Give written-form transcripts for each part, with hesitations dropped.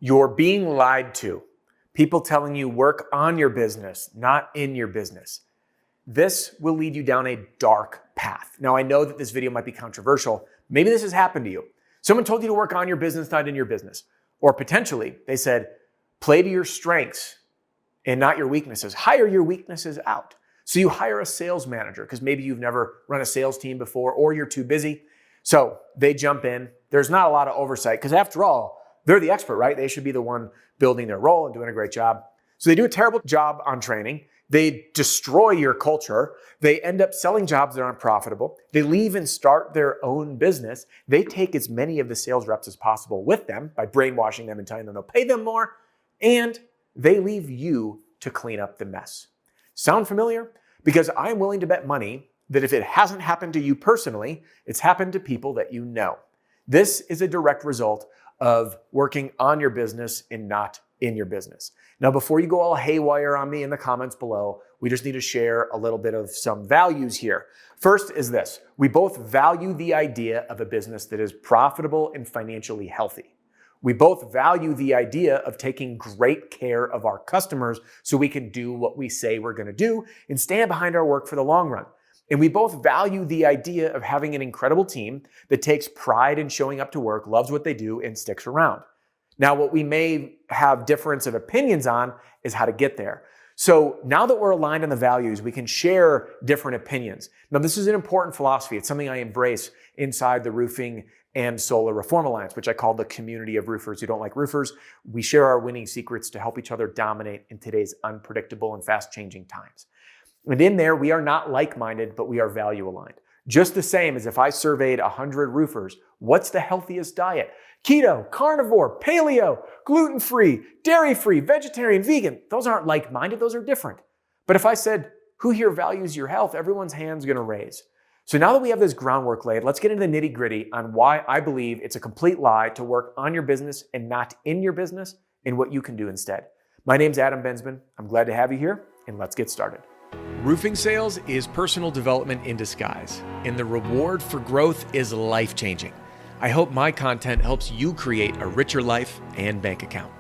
You're being lied to. People telling you work on your business, not in your business. This will lead you down a dark path. Now, I know that this video might be controversial. Maybe this has happened to you. Someone told you to work on your business, not in your business. Or potentially, they said, play to your strengths and not your weaknesses. Hire your weaknesses out. So you hire a sales manager because maybe you've never run a sales team before or you're too busy. So they jump in. There's not a lot of oversight because after all, they're the expert, right? They should be the one building their role and doing a great job. So they do a terrible job on training. They destroy your culture. They end up selling jobs that aren't profitable. They leave and start their own business. They take as many of the sales reps as possible with them by brainwashing them and telling them they'll pay them more. And they leave you to clean up the mess. Sound familiar? Because I'm willing to bet money that if it hasn't happened to you personally, it's happened to people that you know. This is a direct result of working on your business and not in your business. Now, before you go all haywire on me in the comments below, we just need to share a little bit of some values here. First is this: we both value the idea of a business that is profitable and financially healthy. We both value the idea of taking great care of our customers so we can do what we say we're going to do and stand behind our work for the long run. And we both value the idea of having an incredible team that takes pride in showing up to work, loves what they do, and sticks around. Now, what we may have difference of opinions on is how to get there. So now that we're aligned on the values, we can share different opinions. Now, this is an important philosophy. It's something I embrace inside the Roofing and Solar Reform Alliance, which I call the community of roofers who don't like roofers. We share our winning secrets to help each other dominate in today's unpredictable and fast-changing times. And in there, we are not like-minded, but we are value-aligned. Just the same as if I surveyed 100 roofers, what's the healthiest diet? Keto, carnivore, paleo, gluten-free, dairy-free, vegetarian, vegan. Those aren't like-minded, those are different. But if I said, who here values your health? Everyone's hand's gonna raise. So now that we have this groundwork laid, let's get into the nitty-gritty on why I believe it's a complete lie to work on your business and not in your business and what you can do instead. My name's Adam Bensman. I'm glad to have you here, and let's get started. Roofing sales is personal development in disguise, and the reward for growth is life-changing. I hope my content helps you create a richer life and bank account.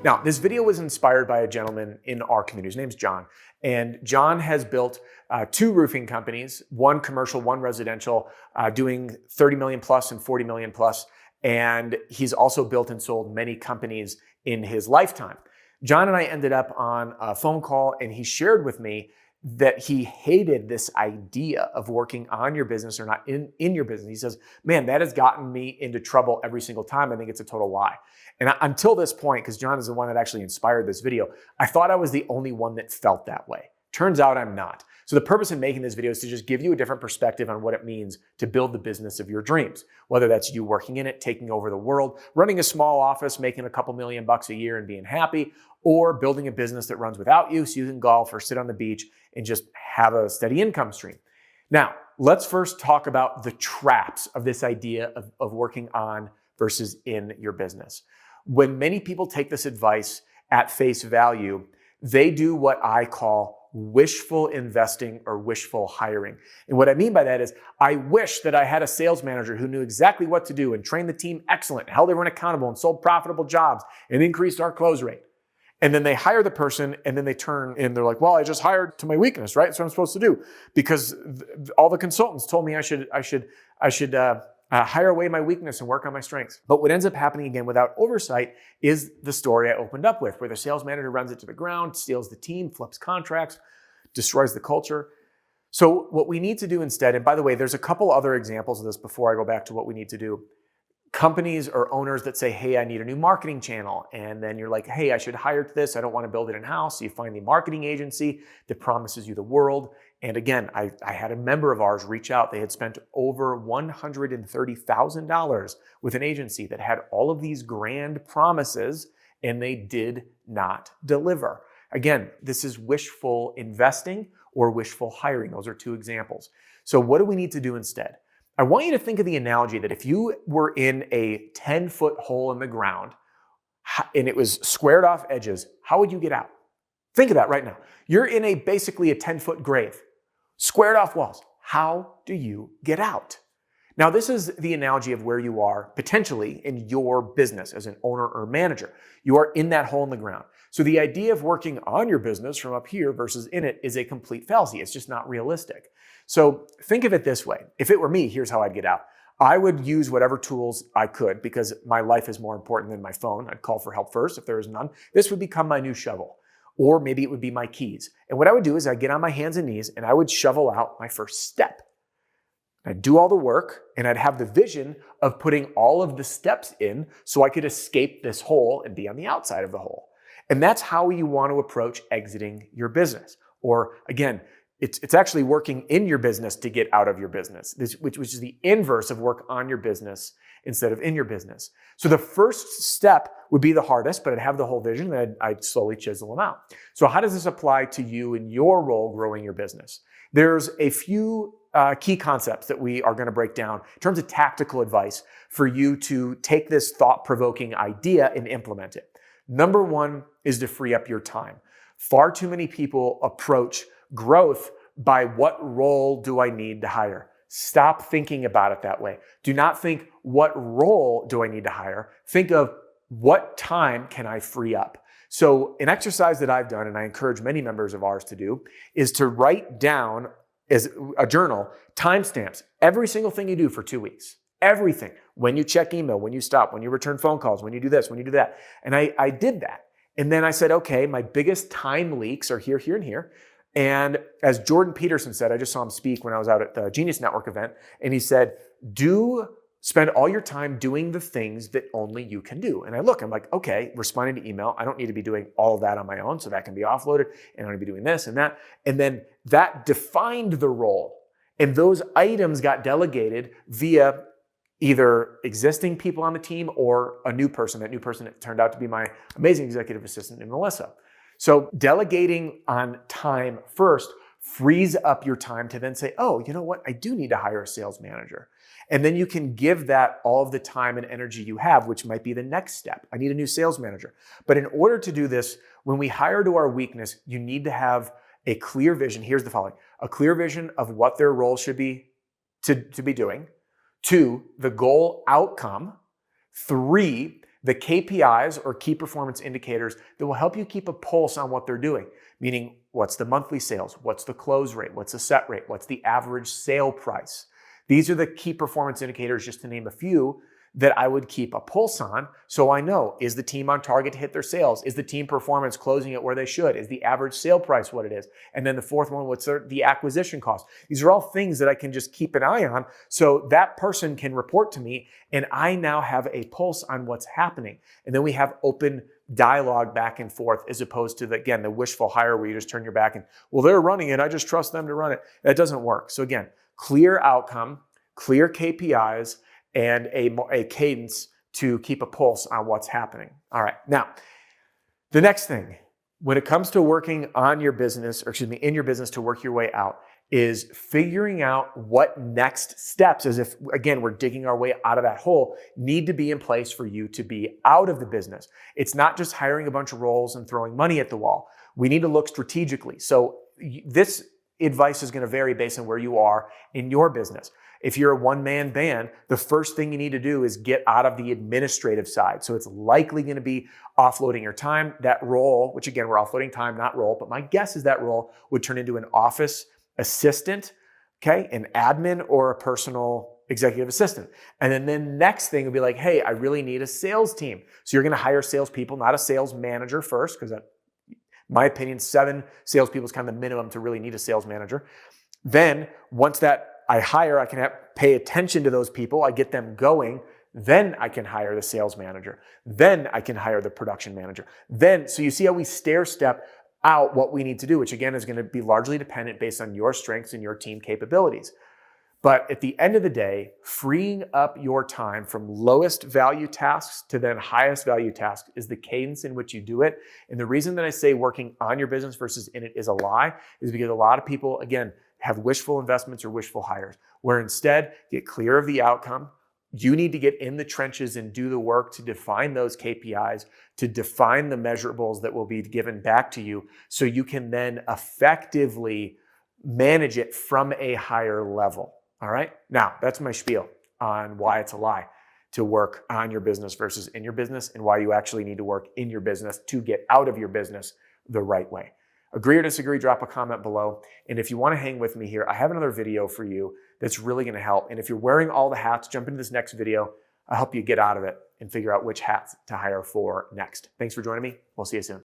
Now, this video was inspired by a gentleman in our community. His name's John, and John has built two roofing companies, one commercial, one residential, doing 30 million plus and 40 million plus, and he's also built and sold many companies in his lifetime. John and I ended up on a phone call, and he shared with me that he hated this idea of working on your business or not in your business. He says, man, that has gotten me into trouble every single time. I think it's a total lie. And until this point, because John is the one that actually inspired this video, I thought I was the only one that felt that way. Turns out I'm not. So the purpose in making this video is to just give you a different perspective on what it means to build the business of your dreams. Whether that's you working in it, taking over the world, running a small office, making a couple $1,000,000 a year and being happy, or building a business that runs without you so you can golf or sit on the beach and just have a steady income stream. Now, let's first talk about the traps of this idea of working on versus in your business. When many people take this advice at face value, they do what I call wishful investing or wishful hiring. And what I mean by that is I wish that I had a sales manager who knew exactly what to do and trained the team excellent, held everyone accountable and sold profitable jobs and increased our close rate. And then they hire the person and then they turn and they're like, well, I just hired to my weakness, right? That's what I'm supposed to do because all the consultants told me I should hire away my weakness and work on my strengths. But what ends up happening again without oversight is the story I opened up with, where the sales manager runs it to the ground, steals the team, flips contracts, destroys the culture. So what we need to do instead, and by the way, there's a couple other examples of this before I go back to what we need to do. Companies or owners that say, hey, I need a new marketing channel. And then you're like, hey, I should hire to this. I don't want to build it in-house. So you find the marketing agency that promises you the world. And again, I had a member of ours reach out. They had spent over $130,000 with an agency that had all of these grand promises, and they did not deliver. Again, this is wishful investing or wishful hiring. Those are two examples. So what do we need to do instead? I want you to think of the analogy that if you were in a 10-foot hole in the ground and it was squared off edges, how would you get out? Think of that right now. You're in basically a 10-foot grave, squared off walls. How do you get out? Now, this is the analogy of where you are potentially in your business as an owner or manager. You are in that hole in the ground. So the idea of working on your business from up here versus in it is a complete fallacy. It's just not realistic. So think of it this way. If it were me, here's how I'd get out. I would use whatever tools I could because my life is more important than my phone. I'd call for help first if there is none. This would become my new shovel. Or maybe it would be my keys. And what I would do is I'd get on my hands and knees and I would shovel out my first step. I'd do all the work and I'd have the vision of putting all of the steps in so I could escape this hole and be on the outside of the hole. And that's how you want to approach exiting your business. Or again, it's actually working in your business to get out of your business, which is the inverse of work on your business instead of in your business. So the first step would be the hardest, but I'd have the whole vision and I'd slowly chisel them out. So how does this apply to you in your role growing your business? There's a few key concepts that we are going to break down in terms of tactical advice for you to take this thought-provoking idea and implement it. Number one is to free up your time. Far too many people approach growth by what role do I need to hire? Stop thinking about it that way. Do not think what role do I need to hire? Think of what time can I free up? So an exercise that I've done, and I encourage many members of ours to do, is to write down as a journal timestamps, every single thing you do for 2 weeks. Everything. When you check email, when you stop, when you return phone calls, when you do this, when you do that. And I did that. And then I said, okay, my biggest time leaks are here, here, and here. And as Jordan Peterson said, I just saw him speak when I was out at the Genius Network event, and he said, spend all your time doing the things that only you can do. And I'm like, okay, responding to email, I don't need to be doing all of that on my own, so that can be offloaded, and I don't need to be doing this and that. And then that defined the role. And those items got delegated via either existing people on the team or a new person. That new person turned out to be my amazing executive assistant, Melissa. So delegating on time first frees up your time to then say, oh, you know what? I do need to hire a sales manager. And then you can give that all of the time and energy you have, which might be the next step. I need a new sales manager. But in order to do this, when we hire to our weakness, you need to have a clear vision. Here's the following: a clear vision of what their role should be to be doing. 2, the goal outcome. 3, the KPIs or key performance indicators that will help you keep a pulse on what they're doing. Meaning, what's the monthly sales? What's the close rate? What's the set rate? What's the average sale price? These are the key performance indicators, just to name a few, that I would keep a pulse on so I know, is the team on target to hit their sales? Is the team performance closing it where they should? Is the average sale price what it is? And then the fourth one, what's the acquisition cost? These are all things that I can just keep an eye on so that person can report to me and I now have a pulse on what's happening. And then we have open dialogue back and forth as opposed to, the wishful hire where you just turn your back and, well, they're running it, I just trust them to run it. That doesn't work. So again, clear outcome, clear KPIs, and a cadence to keep a pulse on what's happening. All right. Now, the next thing, when it comes to working on your business, in your business to work your way out, is figuring out what next steps, as if, again, we're digging our way out of that hole, need to be in place for you to be out of the business. It's not just hiring a bunch of roles and throwing money at the wall. We need to look strategically. So this advice is going to vary based on where you are in your business. If you're a one-man band, the first thing you need to do is get out of the administrative side. So it's likely going to be offloading your time. That role, which again, we're offloading time, not role, but my guess is that role would turn into an office assistant, okay, an admin, or a personal executive assistant. And then the next thing would be like, hey, I really need a sales team. So you're going to hire salespeople, not a sales manager first, because in my opinion, 7 salespeople is kind of the minimum to really need a sales manager. Then once that I hire, I can pay attention to those people, I get them going, then I can hire the sales manager. Then I can hire the production manager. So you see how we stair step out what we need to do, which again is going to be largely dependent based on your strengths and your team capabilities. But at the end of the day, freeing up your time from lowest value tasks to then highest value tasks is the cadence in which you do it. And the reason that I say working on your business versus in it is a lie is because a lot of people, again, have wishful investments or wishful hires, where instead get clear of the outcome. You need to get in the trenches and do the work to define those KPIs, to define the measurables that will be given back to you so you can then effectively manage it from a higher level. All right. Now, that's my spiel. on why it's a lie to work on your business versus in your business, and why you actually need to work in your business to get out of your business the right way. Agree or disagree, drop a comment below. And if you want to hang with me here, I have another video for you that's really going to help. And if you're wearing all the hats, jump into this next video. I'll help you get out of it and figure out which hats to hire for next. Thanks for joining me. We'll see you soon.